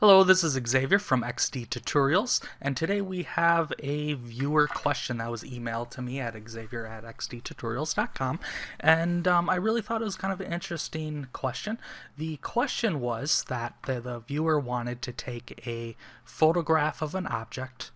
Hello, this is Xavier from XDTutorials, and today we have a viewer question that was emailed to me at xavier@xdtutorials.com, and I really thought it was kind of an interesting question. The question was that the viewer wanted to take a photograph of an object,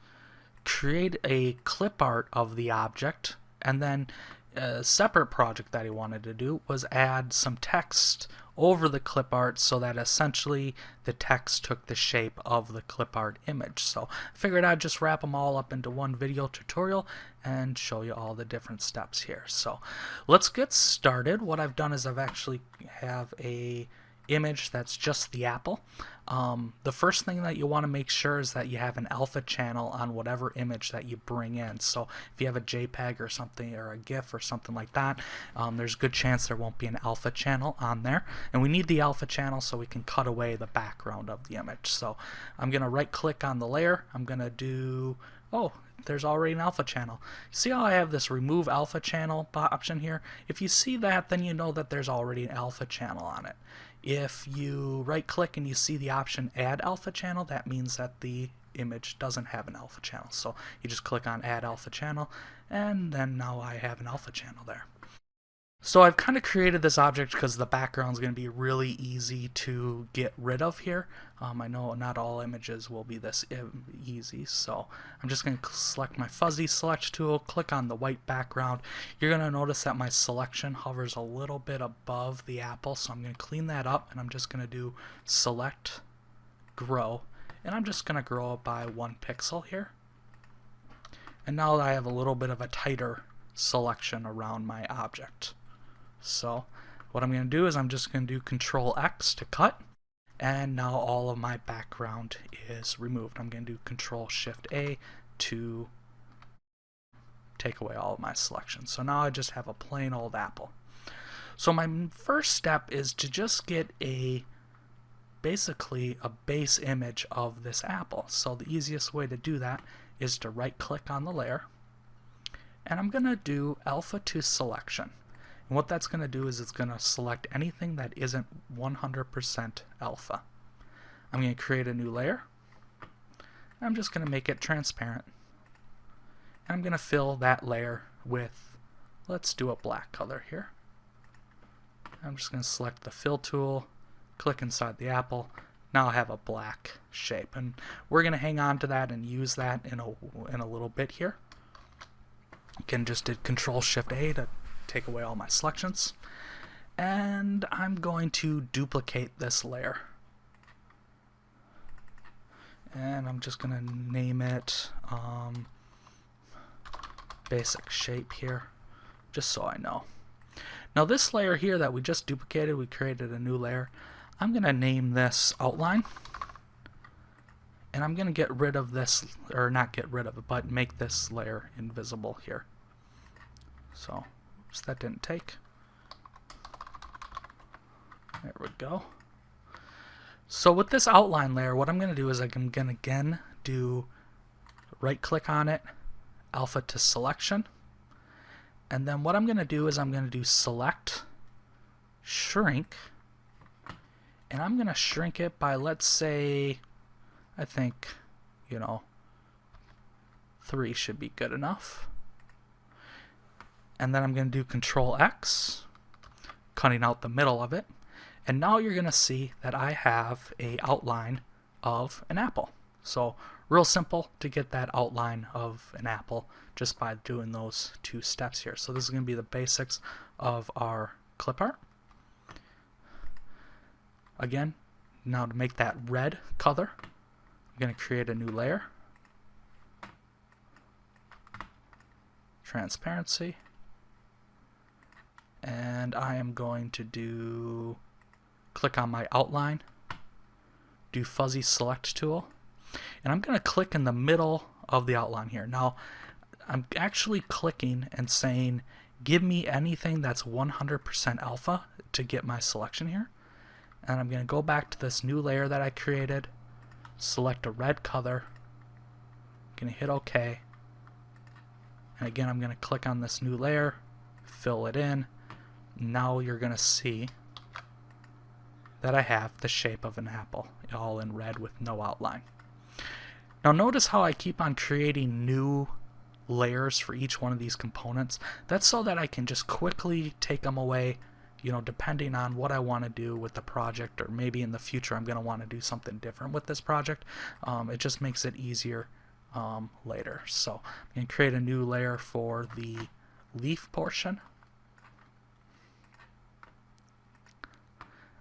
create a clip art of the object, and then a separate project that he wanted to do was add some text over the clip art so that essentially the text took the shape of the clip art image. So I figured I'd just wrap them all up into one video tutorial and show you all the different steps here. So let's get started. What I've done is I've actually have a image that's just the apple. The first thing that you want to make sure is that you have an alpha channel on whatever image that you bring in. So if you have a JPEG or something, or a GIF or something like that, there's a good chance there won't be an alpha channel on there, and we need the alpha channel so we can cut away the background of the image. So I'm gonna right click on the layer. I'm gonna do, oh, there's already an alpha channel. See how I have this remove alpha channel option here? If you see that, then you know that there's already an alpha channel on it. If you right click and you see the option add alpha channel, that means that the image doesn't have an alpha channel. So you just click on add alpha channel, and then now I have an alpha channel there. So I've kind of created this object because the background is going to be really easy to get rid of here. I know not all images will be this easy, so I'm just going to select my fuzzy select tool, click on the white background. You're going to notice that my selection hovers a little bit above the apple, so I'm going to clean that up, and I'm just going to do select, grow, and I'm just going to grow it by 1 pixel here. And now I have a little bit of a tighter selection around my object. So what I'm going to do is I'm just going to do Control X to cut, and now all of my background is removed. I'm going to do Control Shift A to take away all of my selections. So now I just have a plain old apple. So my first step is to just get basically a base image of this apple. So the easiest way to do that is to right click on the layer, and I'm going to do alpha to selection. And what that's going to do is it's going to select anything that isn't 100% alpha. I'm going to create a new layer. I'm just going to make it transparent. And I'm going to fill that layer with, let's do a black color here. I'm just going to select the fill tool, click inside the apple. Now I have a black shape, and we're going to hang on to that and use that in a little bit here. Again, just did Control Shift A to take away all my selections, and I'm going to duplicate this layer, and I'm just going to name it basic shape here, just so I know. Now this layer here that we just duplicated, we created a new layer. I'm going to name this outline, and I'm going to get rid of this, or not get rid of it, but make this layer invisible here. So that didn't take. There we go. So with this outline layer, what I'm going to do is I'm going to again do right click on it, alpha to selection, and then what I'm going to do is I'm going to do select, shrink, and I'm going to shrink it by, let's say, I think, 3 should be good enough. And then I'm going to do Control X, cutting out the middle of it. And now you're going to see that I have an outline of an apple. So real simple to get that outline of an apple just by doing those 2 steps here. So this is going to be the basics of our clip art. Again, now to make that red color, I'm going to create a new layer. Transparency. And I am going to click on my outline, do fuzzy select tool, and I'm going to click in the middle of the outline here. Now I'm actually clicking and saying give me anything that's 100% alpha to get my selection here. And I'm going to go back to this new layer that I created, select a red color, I'm going to hit OK, and again I'm going to click on this new layer, fill it in. Now you're going to see that I have the shape of an apple, all in red with no outline. Now notice how I keep on creating new layers for each one of these components. That's so that I can just quickly take them away, depending on what I want to do with the project, or maybe in the future I'm going to want to do something different with this project. It just makes it easier later. So I'm going to create a new layer for the leaf portion.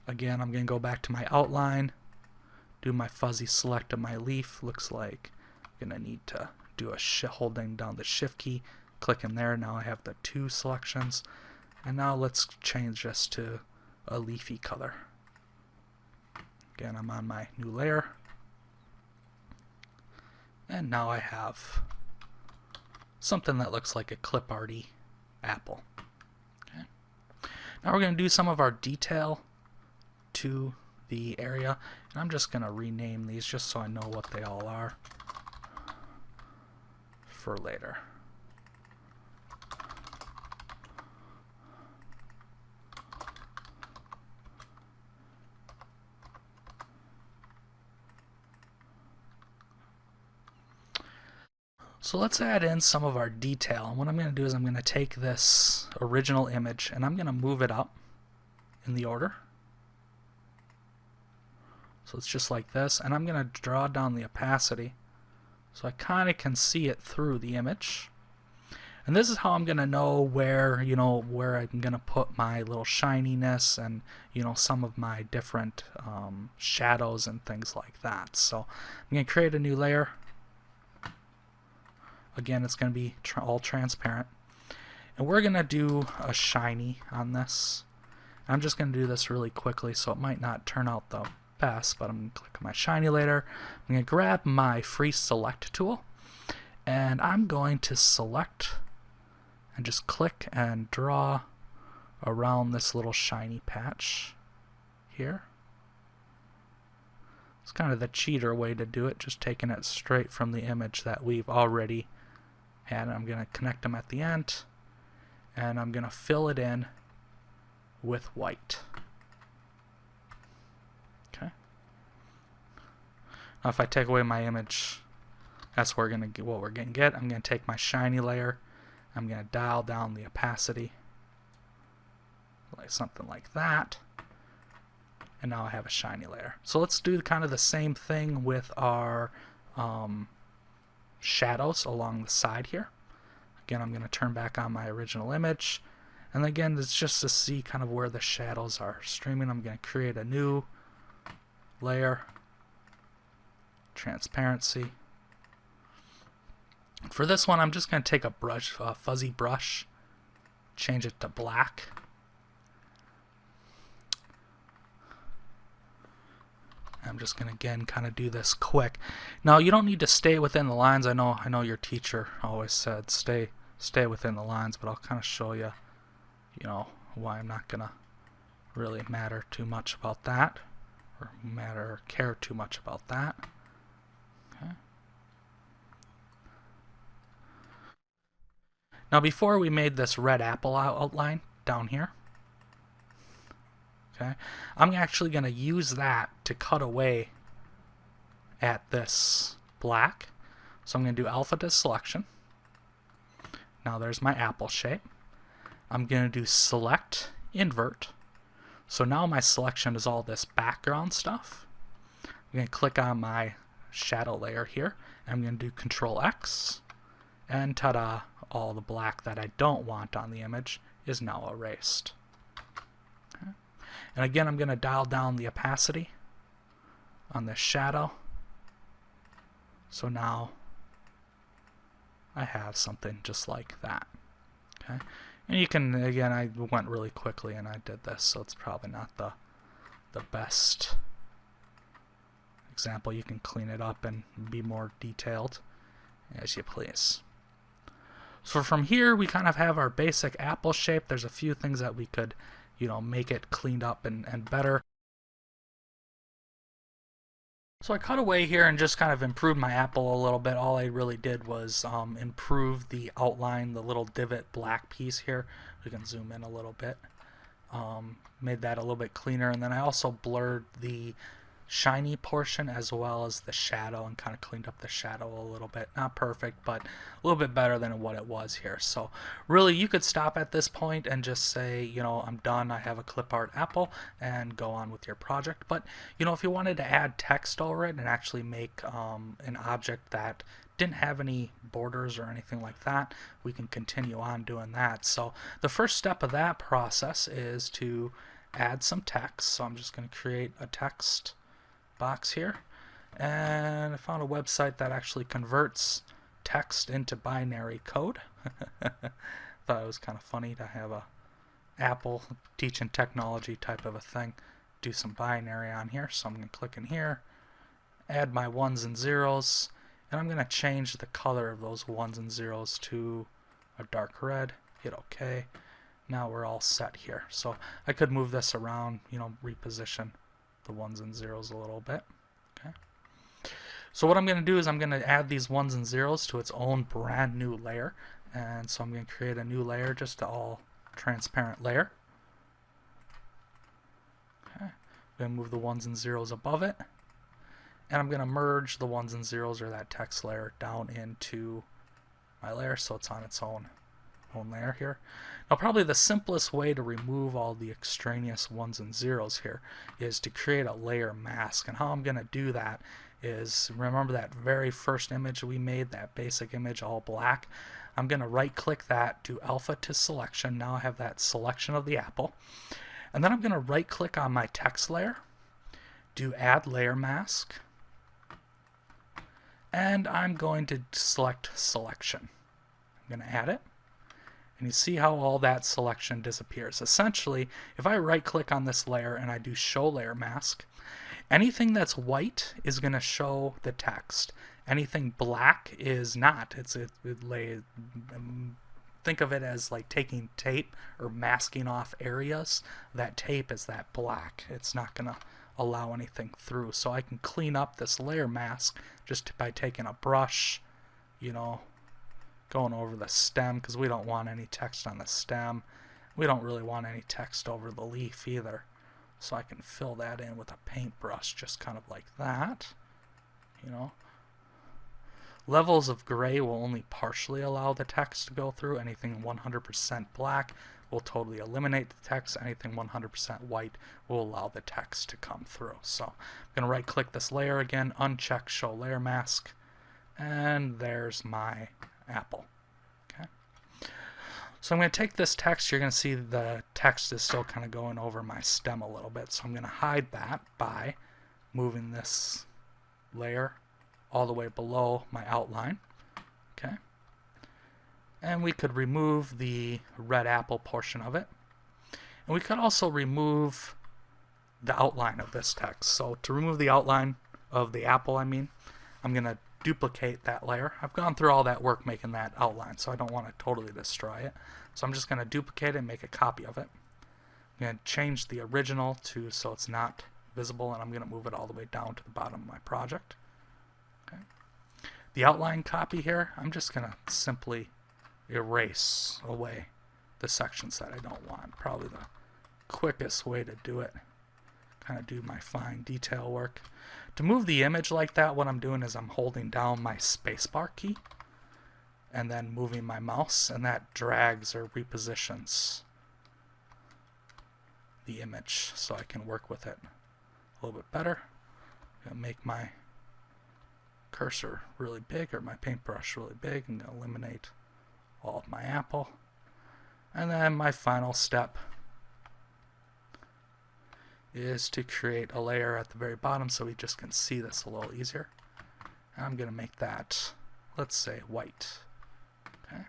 Again, I'm going to go back to my outline, do my fuzzy select of my leaf. Looks like I'm going to need to do holding down the shift key, click in there. Now I have the two selections, and now let's change this to a leafy color. Again, I'm on my new layer, and now I have something that looks like a ClipArt-y apple. Okay. Now we're going to do some of our detail to the area, and I'm just going to rename these just so I know what they all are for later. So let's add in some of our detail, and what I'm going to do is I'm going to take this original image and I'm going to move it up in the order. So it's just like this, and I'm going to draw down the opacity so I kind of can see it through the image. And this is how I'm going to know where I'm going to put my little shininess and some of my different shadows and things like that. So I'm going to create a new layer. Again, it's going to be all transparent, and we're going to do a shiny on this. I'm just going to do this really quickly, so it might not turn out the best, but I'm going to click on my shiny layer. I'm going to grab my free select tool, and I'm going to select and just click and draw around this little shiny patch here. It's kind of the cheater way to do it, just taking it straight from the image that we've already had. I'm going to connect them at the end, and I'm going to fill it in with white. Okay. Now if I take away my image, that's what we're going to get. I'm going to take my shiny layer, I'm going to dial down the opacity, like something like that, and now I have a shiny layer. So let's do kind of the same thing with our shadows along the side here. Again, I'm going to turn back on my original image, and again, it's just to see kind of where the shadows are streaming. I'm going to create a new layer, transparency. For this one, I'm just going to take a fuzzy brush, change it to black. I'm just going to again kind of do this quick. Now you don't need to stay within the lines. I know your teacher always said stay within the lines, but I'll kind of show you, why I'm not going to really matter too much about that, or care too much about that. Okay. Now before we made this red apple outline down here, okay, I'm actually going to use that to cut away at this black. So I'm going to do alpha to selection. Now there's my apple shape. I'm going to do select invert. So now my selection is all this background stuff. I'm going to click on my shadow layer here. I'm going to do Control X, and ta-da, all the black that I don't want on the image is now erased. Okay. And again, I'm going to dial down the opacity on this shadow. So now I have something just like that. Okay. And you can, again, I went really quickly and I did this, so it's probably not the best example. You can clean it up and be more detailed as you please. So from here, we kind of have our basic apple shape. There's a few things that we could, make it cleaned up and better. So I cut away here and just kind of improved my apple a little bit. All I really did was improve the outline, the little divot black piece here. We can zoom in a little bit. Made that a little bit cleaner, and then I also blurred the shiny portion as well as the shadow and kind of cleaned up the shadow a little bit. Not perfect, but a little bit better than what it was here. So really you could stop at this point and just say, you know, I'm done, I have a ClipArt apple, and go on with your project. But you know, if you wanted to add text over it and actually make an object that didn't have any borders or anything like that, we can continue on doing that. So the first step of that process is to add some text. So I'm just going to create a text box here, and I found a website that actually converts text into binary code. Thought it was kind of funny to have a Apple teaching technology type of a thing do some binary on here. So I'm going to click in here, add my ones and zeros, and I'm going to change the color of those ones and zeros to a dark red. Hit OK. Now we're all set here. So I could move this around, you know, reposition the ones and zeros a little bit. Okay. So what I'm going to do is I'm going to add these ones and zeros to its own brand new layer. And so I'm going to create a new layer, just an all transparent layer. Okay. I'm going to move the ones and zeros above it. And I'm going to merge the ones and zeros, or that text layer, down into my layer so it's on its own layer here. Now probably the simplest way to remove all the extraneous ones and zeros here is to create a layer mask. And how I'm going to do that is, remember that very first image we made, that basic image all black? I'm going to right click that, do alpha to selection. Now I have that selection of the apple. And then I'm going to right click on my text layer, do add layer mask, and I'm going to select selection. I'm going to add it. And you see how all that selection disappears. Essentially, if I right click on this layer and I do show layer mask, anything that's white is going to show the text. Anything black is not. Think of it as like taking tape or masking off areas. That tape is that black. It's not going to allow anything through. So I can clean up this layer mask just by taking a brush, you know, going over the stem, because we don't want any text on the stem. We don't really want any text over the leaf either. So I can fill that in with a paintbrush, just kind of like that. You know, levels of gray will only partially allow the text to go through. Anything 100% black will totally eliminate the text. Anything 100% white will allow the text to come through. So I'm going to right click this layer again, uncheck show layer mask, and there's my apple. Okay. So I'm going to take this text. You're going to see the text is still kind of going over my stem a little bit. So I'm going to hide that by moving this layer all the way below my outline. Okay. And we could remove the red apple portion of it. And we could also remove the outline of this text. So to remove the outline of the apple, I'm going to duplicate that layer. I've gone through all that work making that outline, so I don't want to totally destroy it. So I'm just going to duplicate it and make a copy of it. I'm going to change the original to so it's not visible, and I'm going to move it all the way down to the bottom of my project. Okay. The outline copy here, I'm just going to simply erase away the sections that I don't want. Probably the quickest way to do it. Kind of do my fine detail work. To move the image like that, what I'm doing is I'm holding down my spacebar key and then moving my mouse, and that drags or repositions the image so I can work with it a little bit better. I'm going to make my cursor really big, or my paintbrush really big, and eliminate all of my apple. And then my final step is to create a layer at the very bottom so we just can see this a little easier. And I'm going to make that, let's say, white. Okay.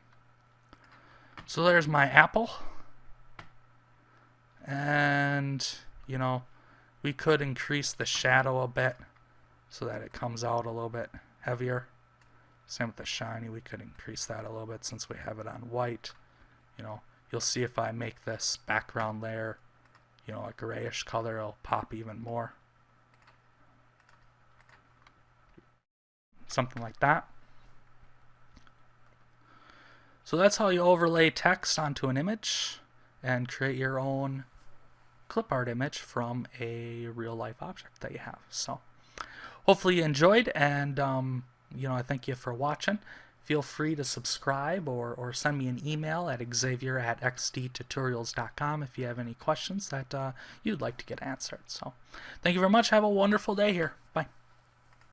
So there's my apple. And, you know, we could increase the shadow a bit so that it comes out a little bit heavier. Same with the shiny, we could increase that a little bit since we have it on white. You know, you'll see if I make this background layer, you know, a grayish color, it'll pop even more. Something like that. So that's how you overlay text onto an image and create your own clip art image from a real life object that you have. So hopefully you enjoyed, and I thank you for watching. Feel free to subscribe or send me an email at xavier@xdtutorials.com if you have any questions that you'd like to get answered. So thank you very much. Have a wonderful day here. Bye.